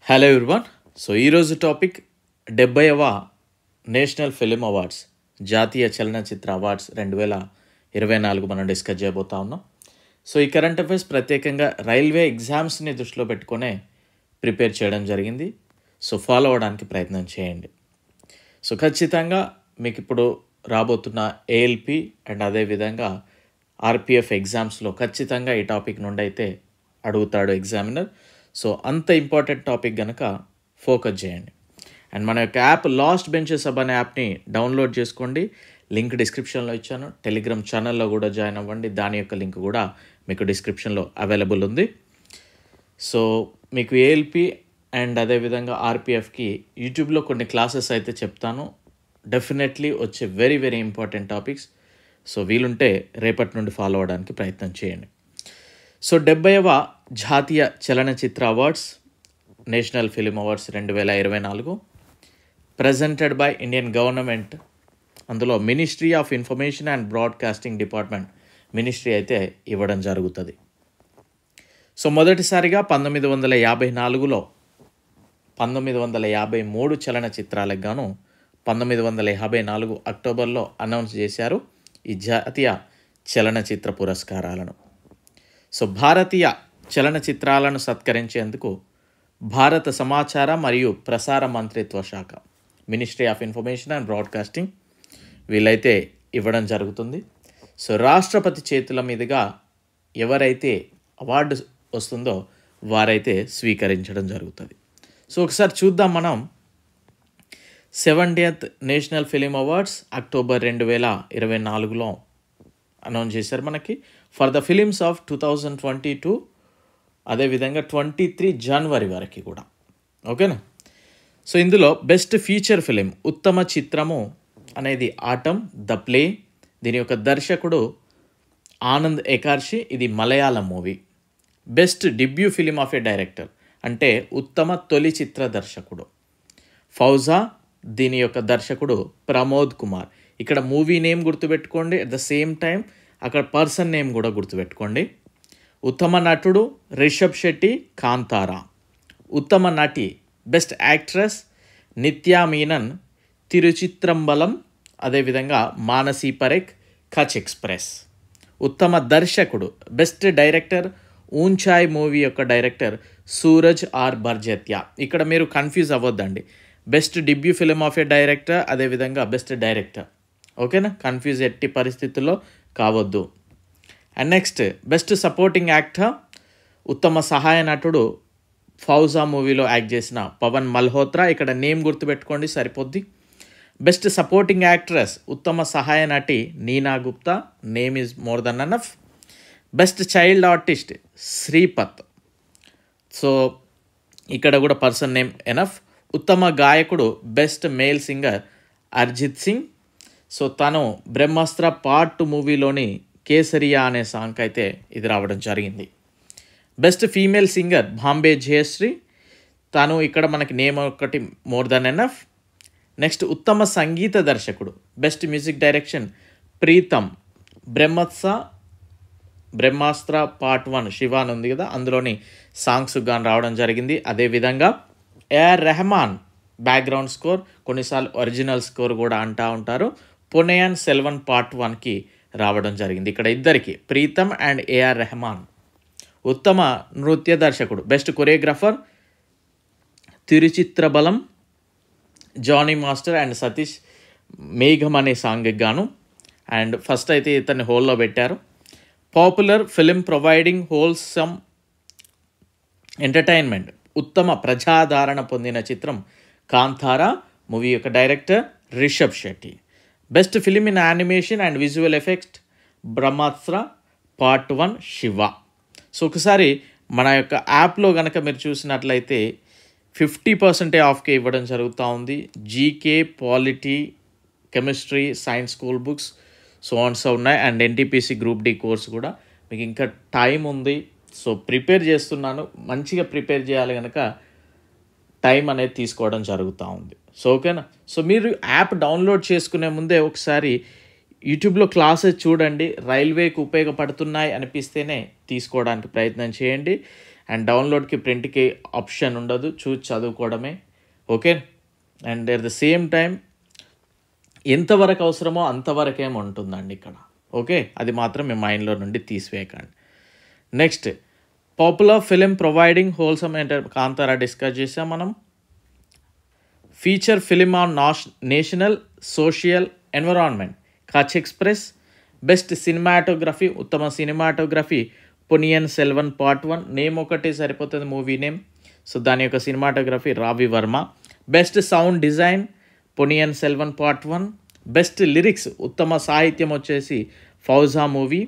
Hello everyone. So ఈరోజు topic 70వ national film awards, జాతీయ చలనచిత్ర అవార్డ్స్ 2024 మనం డిస్కస్ చేయబోతా ఉన్నాం. సో ఈ కరెంట్ అఫైర్స్ ప్రత్యేకంగా రైల్వే ఎగ్జామ్స్ని దృష్టిలో పెట్టుకునే ప్రిపేర్ చేయడం జరిగింది. సో ఫాలో అవ్వడానికి ప్రయత్నం చేయండి. సో ఖచ్చితంగా మీకు ఇప్పుడు రాబోతున్న ఏఎల్పి అండ్ అదేవిధంగా ఆర్పిఎఫ్ ఎగ్జామ్స్లో ఖచ్చితంగా ఈ టాపిక్ నుండి అయితే అడుగుతాడు ఎగ్జామినర్. సో అంత ఇంపార్టెంట్ టాపిక్ కనుక ఫోకస్ చేయండి. అండ్ మన యొక్క యాప్ లాస్ట్ బెంచెస్ హబ్ అనే యాప్ని డౌన్లోడ్ చేసుకోండి. లింక్ డిస్క్రిప్షన్లో ఇచ్చాను. టెలిగ్రామ్ ఛానల్లో కూడా జాయిన్ అవ్వండి. దాని యొక్క లింక్ కూడా మీకు డిస్క్రిప్షన్లో అవైలబుల్ ఉంది. సో మీకు ఏఎల్పి అండ్ అదేవిధంగా ఆర్పిఎఫ్కి యూట్యూబ్లో కొన్ని క్లాసెస్ అయితే చెప్తాను. డెఫినెట్లీ వచ్చే very very important topics. So వీలుంటే రేపటి నుండి ఫాలో అవ్వడానికి ప్రయత్నం చేయండి. సో 70వ జాతీయ చలనచిత్ర awards, national film awards 2024 presented by Indian government. అందులో ministry of information and broadcasting department ministry అయితే ఇవ్వడం జరుగుతుంది. సో మొదటిసారిగా 1954లో 1953 చలనచిత్రాలకు గాను 1954 అక్టోబర్లో అనౌన్స్ చేశారు ఈ జాతీయ చలనచిత్ర పురస్కారాలను. సో భారతీయ చలనచిత్రాలను సత్కరించేందుకు భారత సమాచార మరియు ప్రసార మంత్రిత్వ శాఖ, ministry of information and broadcasting వీళ్ళైతే ఇవ్వడం జరుగుతుంది. సో రాష్ట్రపతి చేతుల మీదుగా ఎవరైతే అవార్డు వస్తుందో వారైతే స్వీకరించడం జరుగుతుంది. సో ఒకసారి చూద్దాం మనం. 70th national film awards October 2024లో అనౌన్స్ చేశారు మనకి ఫర్ ద ఫిలిమ్స్ ఆఫ్ 2022, అదేవిధంగా 23 జనవరి వరకు కూడా. ఓకేనా. సో ఇందులో బెస్ట్ ఫీచర్ ఫిలిం, ఉత్తమ చిత్రము అనేది ఆటమ్ ద ప్లే. దీని యొక్క దర్శకుడు ఆనంద్ ఎకార్షి. ఇది Malayalam movie. Best debut film of a director అంటే ఉత్తమ తొలి చిత్ర దర్శకుడు ఫౌజా. దీని యొక్క దర్శకుడు ప్రమోద్ కుమార్. ఇక్కడ మూవీ నేమ్ గుర్తుపెట్టుకోండి, అట్ ద సేమ్ టైం అక్కడ పర్సన్ నేమ్ కూడా గుర్తుపెట్టుకోండి. ఉత్తమ నటుడు రిషబ్ శెట్టి, కాంతారా. ఉత్తమ నటి బెస్ట్ యాక్ట్రెస్ నిత్యా మీనన్, తిరుచిత్రంబలం. అదేవిధంగా మానసీ పరేఖ్, కచ్ ఎక్స్ప్రెస్. ఉత్తమ దర్శకుడు బెస్ట్ డైరెక్టర్ ఊంచాయ్ మూవీ యొక్క డైరెక్టర్ సూరజ్ ఆర్ బర్జత్యా. ఇక్కడ మీరు కన్ఫ్యూజ్ అవ్వద్దండి. Best debut film of a director, అదేవిధంగా బెస్ట్ డైరెక్టర్. ఓకేనా, కన్ఫ్యూజ్ ఎట్టి పరిస్థితుల్లో కావద్దు. And next best supporting actor, ఉత్తమ సహాయ నటుడు ఫౌజా మూవీలో యాక్ట్ చేసిన పవన్ మల్హోత్రా. ఇక్కడ నేమ్ గుర్తుపెట్టుకోండి సరిపోద్ది. బెస్ట్ సపోర్టింగ్ యాక్ట్రెస్ ఉత్తమ సహాయ నటి Neena Gupta. Name is more than enough. Best child artist Sripath. So ఇక్కడ కూడా పర్సన్ నేమ్ ఎనఫ్. ఉత్తమ గాయకుడు best male singer Arijit Singh. So తను బ్రహ్మాస్త్ర పార్ట్ 2 మూవీలోని కేసరియా అనే సాంగ్ అయితే ఇది రావడం జరిగింది. Best female singer Bombay Jayashree. తను ఇక్కడ మనకి నేమ్ ఒకటి మోర్ దెన్ ఎనఫ్. నెక్స్ట్ ఉత్తమ సంగీత దర్శకుడు బెస్ట్ మ్యూజిక్ డైరెక్షన్ ప్రీతం. బ్రహ్మాస్త్ర పార్ట్ 1 శివ అని ఉంది కదా, అందులోని సాంగ్స్ గాను రావడం జరిగింది. అదేవిధంగా ఏఆర్ రెహమాన్ బ్యాక్గ్రౌండ్ స్కోర్, కొన్నిసార్లు ఒరిజినల్ స్కోర్ కూడా అంటూ ఉంటారు. పొన్నియిన్ సెల్వన్ పార్ట్ 1కి రావడం జరిగింది. ఇక్కడ ఇద్దరికి ప్రీతం అండ్ ఏఆర్ రెహమాన్. ఉత్తమ నృత్య దర్శకుడు best choreographer Thiruchitrambalam, Jani master and Satish మేఘం అనే సాంగ్కి గాను. అండ్ ఫస్ట్ అయితే ఇతన్ని హోల్లో పెట్టారు. Popular film providing wholesome entertainment, ఉత్తమ ప్రజాదరణ పొందిన చిత్రం కాంతారా మూవీ యొక్క director Rishab Shetty. Best film in animation and visual effect Brahmastra part 1 Shiva. So ఒకసారి మన యొక్క యాప్లో కనుక మీరు చూసినట్లయితే 50% ఆఫ్కే ఇవ్వడం జరుగుతూ ఉంది. GK, polity, chemistry, science school books so ఉన్నాయి. And NTPC group D course కూడా మీకు ఇంకా టైం ఉంది. సో ప్రిపేర్ చేస్తున్నాను, మంచిగా ప్రిపేర్ చేయాలి కనుక టైం అనేది తీసుకోవడం జరుగుతూ ఉంది. సో ఓకేనా. సో మీరు యాప్ డౌన్లోడ్ చేసుకునే ముందే ఒకసారి యూట్యూబ్లో క్లాసెస్ చూడండి. రైల్వేకి ఉపయోగపడుతున్నాయి అనిపిస్తేనే తీసుకోవడానికి ప్రయత్నం చేయండి. అండ్ డౌన్లోడ్కి ప్రింట్కి ఆప్షన్ ఉండదు, చూసి చదువుకోవడమే. Okay. And at the same time ఎంతవరకు అవసరమో అంతవరకేమో ఉంటుందండి ఇక్కడ. ఓకే, అది మాత్రం మీ మైండ్లో నుండి తీసివేయకండి. Next, popular film providing wholesome Kantara discuss చేసాం మనం. Feature film on national social environment Kutch express. Best cinematography, ఉత్తమ cinematography Ponniyin Selvan part 1. Name ఒకటి సరిపోతుంది, మూవీ నేమ్. సో దాని యొక్క cinematography Ravi Varma. Best sound design Ponniyin Selvan part 1. Best lyrics, ఉత్తమ సాహిత్యం వచ్చేసి Fauja movie.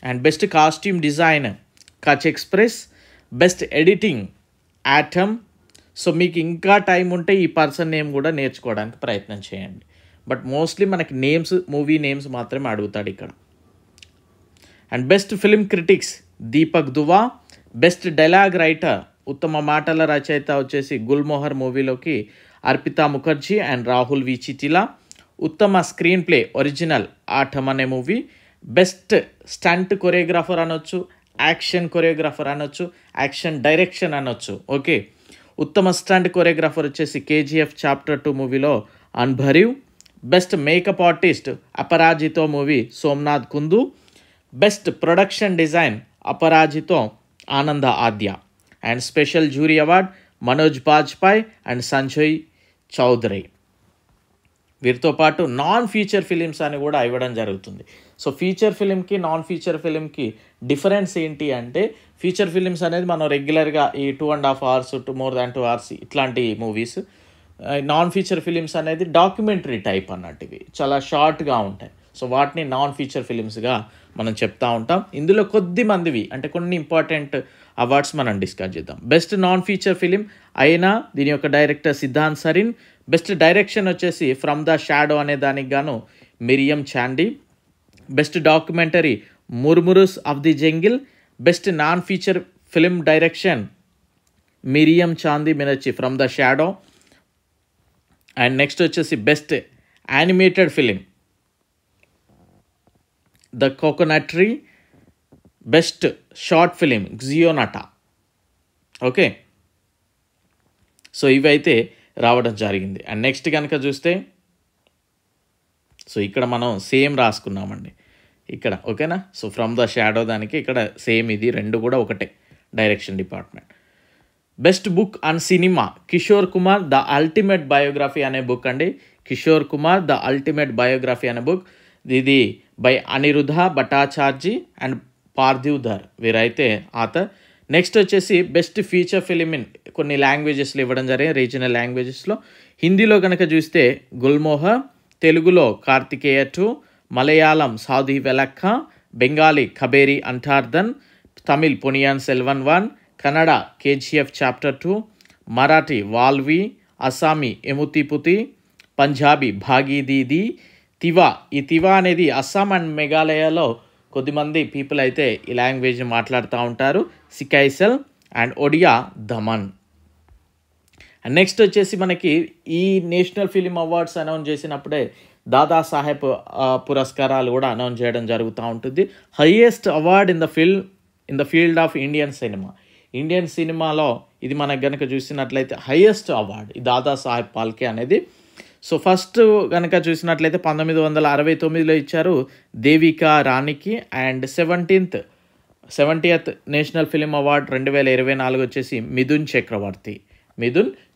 And best costume design Kutch express. Best editing Aattam. So మీకు ఇంకా టైం ఉంటే ఈ పర్సన్ నేమ్ కూడా నేర్చుకోవడానికి ప్రయత్నం చేయండి. బట్ మోస్ట్లీ మనకి నేమ్స్, మూవీ నేమ్స్ మాత్రమే అడుగుతాడు ఇక్కడ. And best film critics Deepak Dua. Best dialogue writer, ఉత్తమ మాటల రచయిత వచ్చేసి గుల్మోహర్ మూవీలోకి అర్పితా ముఖర్జీ అండ్ రాహుల్ వి చిటిలా. ఉత్తమ స్క్రీన్ ప్లే ఒరిజినల్ ఆఠమ్ అనే మూవీ. బెస్ట్ స్టంట్ కొరియోగ్రాఫర్ అనొచ్చు, యాక్షన్ కొరియోగ్రాఫర్ అనొచ్చు, యాక్షన్ డైరెక్షన్ అనొచ్చు. ఓకే, ఉత్తమ స్టంట్ కొరియోగ్రాఫర్ వచ్చేసి కేజీఎఫ్ చాప్టర్ 2 మూవీలో Anbariv. Best makeup artist Aparajito movie Somnath Kundu. Best production design Aparajito Ananda Adhya. And special jury award Manoj Bajpayee and Sanjay Chaudhary. వీరితో పాటు నాన్ ఫీచర్ ఫిలిమ్స్ అని కూడా ఇవ్వడం జరుగుతుంది. సో ఫీచర్ ఫిలింకి నాన్ ఫీచర్ ఫిలింకి డిఫరెన్స్ ఏంటి అంటే, ఫీచర్ ఫిలిమ్స్ అనేది మనం రెగ్యులర్గా ఈ 2.5 hours to more than 2 hours ఇట్లాంటి మూవీస్. నాన్ ఫీచర్ ఫిలిమ్స్ అనేది డాక్యుమెంటరీ టైప్ అన్నట్టువి, చాలా షార్ట్గా ఉంటాయి. సో వాటిని నాన్ ఫీచర్ ఫిలిమ్స్గా మనం చెప్తా ఉంటాం. ఇందులో కొద్ది మందివి అంటే కొన్ని ఇంపార్టెంట్ అవార్డ్స్ మనం డిస్కస్ చేద్దాం. బెస్ట్ నాన్ ఫీచర్ ఫిలిం అయినా, దీని యొక్క director Siddhant Sarin. Best direction వచ్చేసి ఫ్రమ్ ద షాడో అనే దానికి గాను Miriam Chandy. Best documentary murmurs of the jungle. Best non feature film direction Miriam Chandy మినర్చి from the shadow. And next వచ్చేసి best animated film the coconut tree. Best short film జియోనటా. Okay, so ఇవైతే రావడం జరిగింది. అండ్ నెక్స్ట్ కనుక చూస్తే, సో ఇక్కడ మనం సేమ్ రాసుకున్నామండి ఇక్కడ. ఓకేనా, సో ఫ్రమ్ ద షాడో దానికి ఇక్కడ సేమ్, ఇది రెండు కూడా ఒకటే direction department. Best book and cinema Kishore Kumar the ultimate biography అనే బుక్ అండి. Kishore Kumar the ultimate biography అనే బుక్. ఇది బై అనిరుద్ధ భట్టాచార్జీ అండ్ పార్థివ్ ధర్, వీరైతే ఆథర్. నెక్స్ట్ వచ్చేసి బెస్ట్ ఫీచర్ ఫిలిం ఇన్ కొన్ని లాంగ్వేజెస్లో ఇవ్వడం జరిగింది, రీజనల్ లాంగ్వేజెస్లో. హిందీలో కనుక చూస్తే గుల్మోహర్, తెలుగులో కార్తికేయ 2, మలయాళం సాధి వెలక్క, బెంగాలీ కబేరి అంటార్దన్, తమిళ్ పొనియాన్ సెల్వన్ 1, కన్నడ కేజీఎఫ్ చాప్టర్ 2, మరాఠీ వాల్వి, అస్సామీ ఎముతిపుతి, పంజాబీ భాగీ దీది, తివా. ఈ తివా అనేది అస్సాం అండ్ మేఘాలయలో కొద్దిమంది పీపుల్ అయితే ఈ లాంగ్వేజ్ని మాట్లాడుతూ ఉంటారు. Sikaisel and Odia Daman. And next వచ్చేసి మనకి ఈ నేషనల్ ఫిలిం అవార్డ్స్ అనౌన్స్ చేసినప్పుడే దాదాసాహెబ్ పురస్కారాలు కూడా అనౌన్స్ చేయడం జరుగుతూ ఉంటుంది. Highest award in the field of Indian cinema. Indian సినిమాలో ఇది మనకు కనుక చూసినట్లయితే హైయెస్ట్ అవార్డ్ ఈ దాదాసాహెబ్ ఫాల్కే అనేది. సో ఫస్ట్ కనుక చూసినట్లయితే 1969లో ఇచ్చారు దేవికా రాణికి. And 70th national film award 2024 వచ్చేసి మిథున్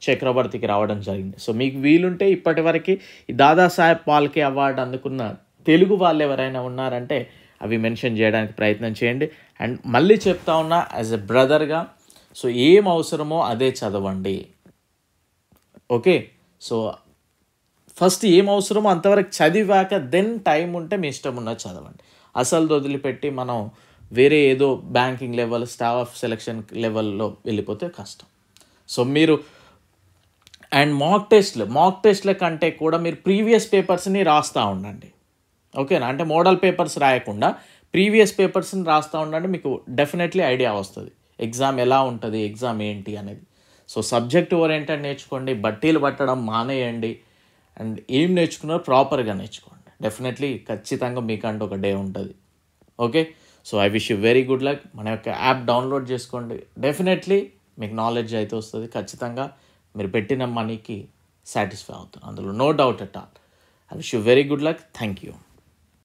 చక్రవర్తికి రావడం జరిగింది. సో మీకు వీలుంటే ఇప్పటివరకు ఈ దాదాసాహెబ్ ఫాల్కే అవార్డు అందుకున్న తెలుగు వాళ్ళు ఎవరైనా ఉన్నారంటే అవి మెన్షన్ చేయడానికి ప్రయత్నం చేయండి. అండ్ మళ్ళీ చెప్తా ఉన్నా యాజ్ ఎ బ్రదర్గా, సో ఏం అవసరమో అదే చదవండి. ఓకే, సో ఫస్ట్ ఏం అవసరమో అంతవరకు చదివాక దెన్ టైం ఉంటే మీ ఇష్టం ఉన్నది చదవండి. అసలు వదిలిపెట్టి మనం వేరే ఏదో బ్యాంకింగ్ లెవెల్, స్టాఫ్ సెలక్షన్ లెవెల్లో వెళ్ళిపోతే కష్టం. సో మీరు అండ్ మాక్ టెస్ట్ల కంటే కూడా మీరు ప్రీవియస్ పేపర్స్ని రాస్తూ ఉండండి. ఓకేనా, అంటే మోడల్ పేపర్స్ రాయకుండా ప్రీవియస్ పేపర్స్ని రాస్తూ ఉండండి. మీకు డెఫినెట్లీ ఐడియా వస్తుంది ఎగ్జామ్ ఎలా ఉంటుంది, ఎగ్జామ్ ఏంటి అనేది. సో సబ్జెక్ట్ ఓరియంటెడ్ నేర్చుకోండి, బట్టీలు పట్టడం మానేయండి. అండ్ ఏం నేర్చుకున్నారో ప్రాపర్గా నేర్చుకోండి. డెఫినెట్లీ ఖచ్చితంగా మీకంటూ ఒక డే ఉంటుంది. Okay, so I wish you very good luck. మన యొక్క యాప్ డౌన్లోడ్ చేసుకోండి. డెఫినెట్లీ మీకు నాలెడ్జ్ అయితే వస్తుంది. ఖచ్చితంగా మీరు పెట్టిన మనీకి సాటిస్ఫై అవుతారు, అందులో no doubt at all. I wish you very good luck. Thank you.